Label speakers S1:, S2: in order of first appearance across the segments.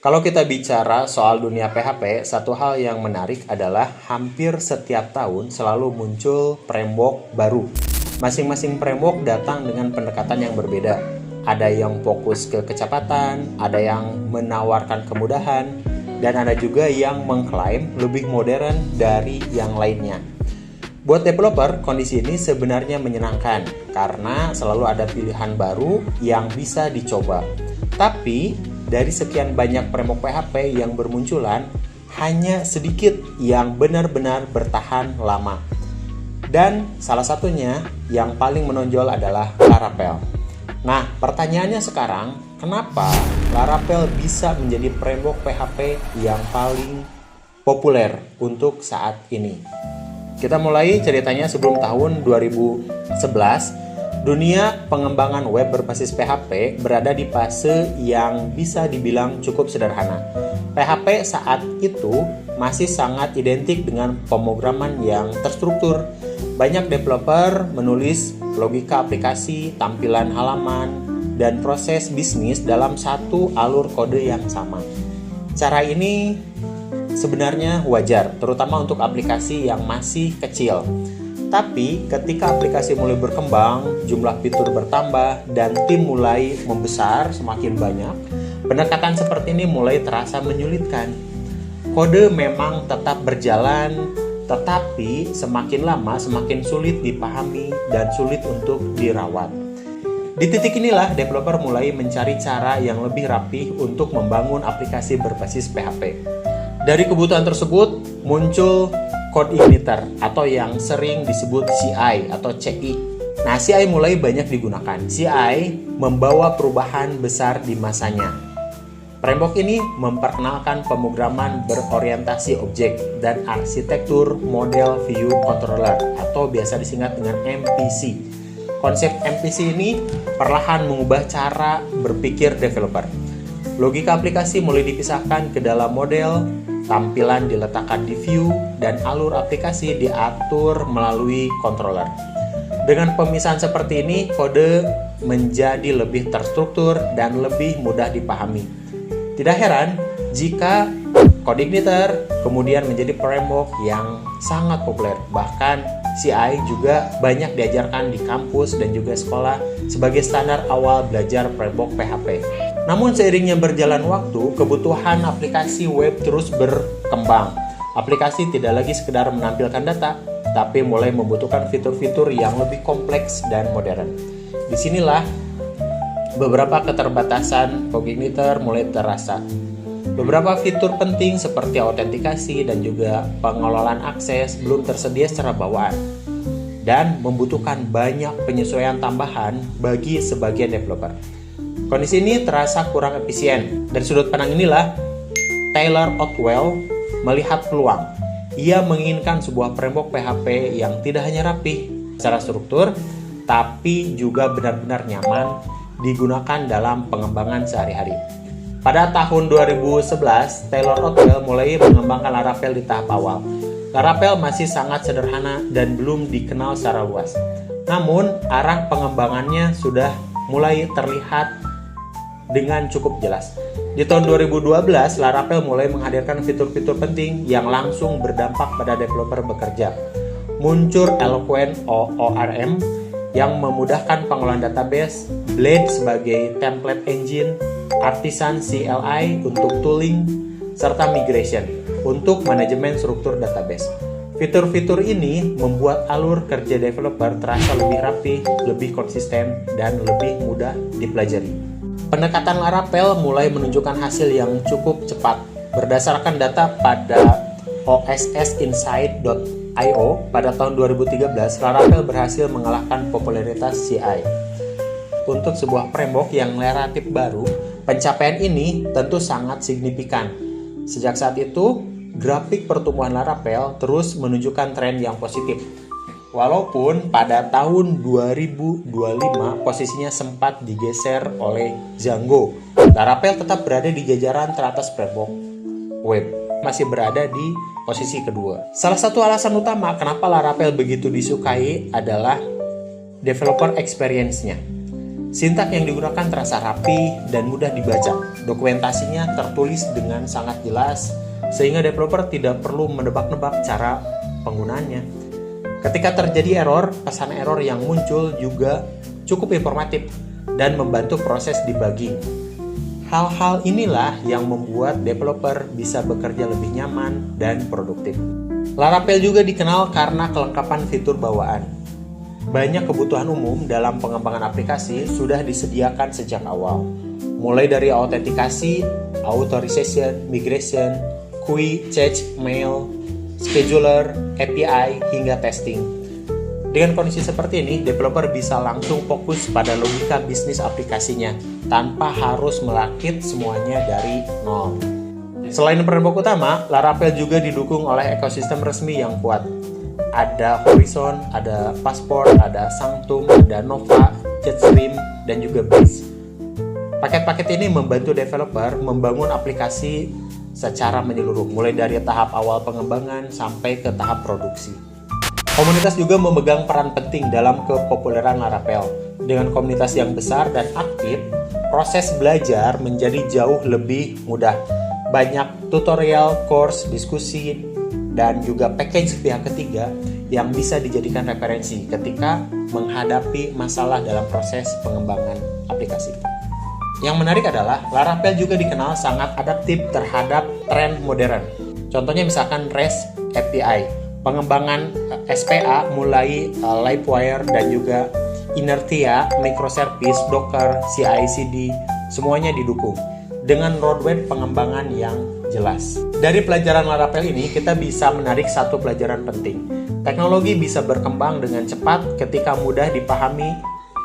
S1: Kalau kita bicara soal dunia PHP, satu hal yang menarik adalah hampir setiap tahun selalu muncul framework baru. Masing-masing framework datang dengan pendekatan yang berbeda. Ada yang fokus ke kecepatan, ada yang menawarkan kemudahan, dan ada juga yang mengklaim lebih modern dari yang lainnya. Buat developer, kondisi ini sebenarnya menyenangkan karena selalu ada pilihan baru yang bisa dicoba. Tapi, dari sekian banyak framework PHP yang bermunculan, hanya sedikit yang benar-benar bertahan lama. Dan salah satunya yang paling menonjol adalah Laravel. Nah, pertanyaannya sekarang, kenapa Laravel bisa menjadi framework PHP yang paling populer untuk saat ini? Kita mulai ceritanya sebelum tahun 2011. Dunia pengembangan web berbasis PHP berada di fase yang bisa dibilang cukup sederhana. PHP saat itu masih sangat identik dengan pemrograman yang terstruktur. Banyak developer menulis logika aplikasi, tampilan halaman, dan proses bisnis dalam satu alur kode yang sama. Cara ini sebenarnya wajar, terutama untuk aplikasi yang masih kecil. Tapi ketika aplikasi mulai berkembang, jumlah fitur bertambah, dan tim mulai membesar semakin banyak, pendekatan seperti ini mulai terasa menyulitkan. Kode memang tetap berjalan, tetapi semakin lama semakin sulit dipahami dan sulit untuk dirawat. Di titik inilah developer mulai mencari cara yang lebih rapih untuk membangun aplikasi berbasis PHP. Dari kebutuhan tersebut muncul Code Igniter atau yang sering disebut CI atau CI. Nah, CI mulai banyak digunakan. CI membawa perubahan besar di masanya. Framework ini memperkenalkan pemrograman berorientasi objek dan arsitektur model view controller atau biasa disingkat dengan MVC. Konsep MVC ini perlahan mengubah cara berpikir developer. Logika aplikasi mulai dipisahkan ke dalam model, tampilan diletakkan di view, dan alur aplikasi diatur melalui controller. Dengan pemisahan seperti ini, kode menjadi lebih terstruktur dan lebih mudah dipahami. Tidak heran jika Code Igniter kemudian menjadi framework yang sangat populer. Bahkan CI juga banyak diajarkan di kampus dan juga sekolah sebagai standar awal belajar framework PHP. Namun seiringnya berjalan waktu, kebutuhan aplikasi web terus berkembang. Aplikasi tidak lagi sekedar menampilkan data, tapi mulai membutuhkan fitur-fitur yang lebih kompleks dan modern. Disinilah beberapa keterbatasan Code Igniter mulai terasa. Beberapa fitur penting seperti autentikasi dan juga pengelolaan akses belum tersedia secara bawaan dan membutuhkan banyak penyesuaian tambahan bagi sebagian developer. Kondisi ini terasa kurang efisien. Dari sudut pandang inilah, Taylor Otwell melihat peluang. Ia menginginkan sebuah framework PHP yang tidak hanya rapih secara struktur, tapi juga benar-benar nyaman digunakan dalam pengembangan sehari-hari. Pada tahun 2011, Taylor Otwell mulai mengembangkan Laravel di tahap awal. Laravel masih sangat sederhana dan belum dikenal secara luas. Namun, arah pengembangannya sudah mulai terlihat dengan cukup jelas. Di tahun 2012, Laravel mulai menghadirkan fitur-fitur penting yang langsung berdampak pada developer bekerja. Muncul Eloquent ORM yang memudahkan pengelolaan database, Blade sebagai template engine, Artisan CLI untuk tooling, serta migration untuk manajemen struktur database. Fitur-fitur ini membuat alur kerja developer terasa lebih rapi, lebih konsisten, dan lebih mudah dipelajari. Pendekatan Laravel mulai menunjukkan hasil yang cukup cepat. Berdasarkan data pada OSSinsight.io pada tahun 2013, Laravel berhasil mengalahkan popularitas CI. Untuk sebuah framework yang relatif baru, pencapaian ini tentu sangat signifikan. Sejak saat itu, grafik pertumbuhan Laravel terus menunjukkan tren yang positif. Walaupun pada tahun 2025 posisinya sempat digeser oleh Django, Laravel tetap berada di jajaran teratas framework web, masih berada di posisi kedua. Salah satu alasan utama kenapa Laravel begitu disukai adalah developer experience-nya. Sintak yang digunakan terasa rapi dan mudah dibaca. Dokumentasinya tertulis dengan sangat jelas, sehingga developer tidak perlu menebak-nebak cara penggunaannya. Ketika terjadi error, pesan error yang muncul juga cukup informatif dan membantu proses debugging. Hal-hal inilah yang membuat developer bisa bekerja lebih nyaman dan produktif. Laravel juga dikenal karena kelengkapan fitur bawaan. Banyak kebutuhan umum dalam pengembangan aplikasi sudah disediakan sejak awal, mulai dari autentikasi, authorization, migration, QUI, change, mail, scheduler, API, hingga testing. Dengan kondisi seperti ini, developer bisa langsung fokus pada logika bisnis aplikasinya tanpa harus merakit semuanya dari nol. Selain framework utama, Laravel juga didukung oleh ekosistem resmi yang kuat. Ada Horizon, ada Passport, ada Sanctum, ada Nova, Jetstream, dan juga Breeze. Paket-paket ini membantu developer membangun aplikasi secara menyeluruh, mulai dari tahap awal pengembangan sampai ke tahap produksi. Komunitas juga memegang peran penting dalam kepopuleran Laravel. Dengan komunitas yang besar dan aktif, proses belajar menjadi jauh lebih mudah. Banyak tutorial, course, diskusi, dan juga package pihak ketiga yang bisa dijadikan referensi ketika menghadapi masalah dalam proses pengembangan aplikasi. Yang menarik adalah Laravel juga dikenal sangat adaptif terhadap tren modern. Contohnya misalkan REST API, pengembangan SPA mulai Livewire dan juga Inertia, microservice, Docker, CI/CD, semuanya didukung dengan roadmap pengembangan yang jelas. Dari pelajaran Laravel ini, kita bisa menarik satu pelajaran penting. Teknologi bisa berkembang dengan cepat ketika mudah dipahami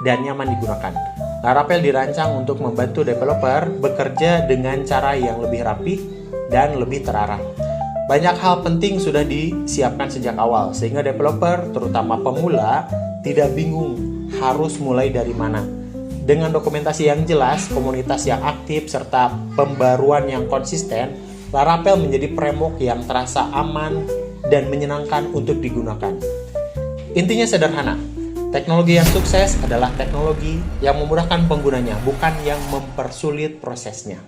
S1: dan nyaman digunakan. Laravel dirancang untuk membantu developer bekerja dengan cara yang lebih rapi dan lebih terarah. Banyak hal penting sudah disiapkan sejak awal, sehingga developer, terutama pemula, tidak bingung harus mulai dari mana. Dengan dokumentasi yang jelas, komunitas yang aktif, serta pembaruan yang konsisten, Laravel menjadi framework yang terasa aman dan menyenangkan untuk digunakan. Intinya sederhana, teknologi yang sukses adalah teknologi yang memudahkan penggunanya, bukan yang mempersulit prosesnya.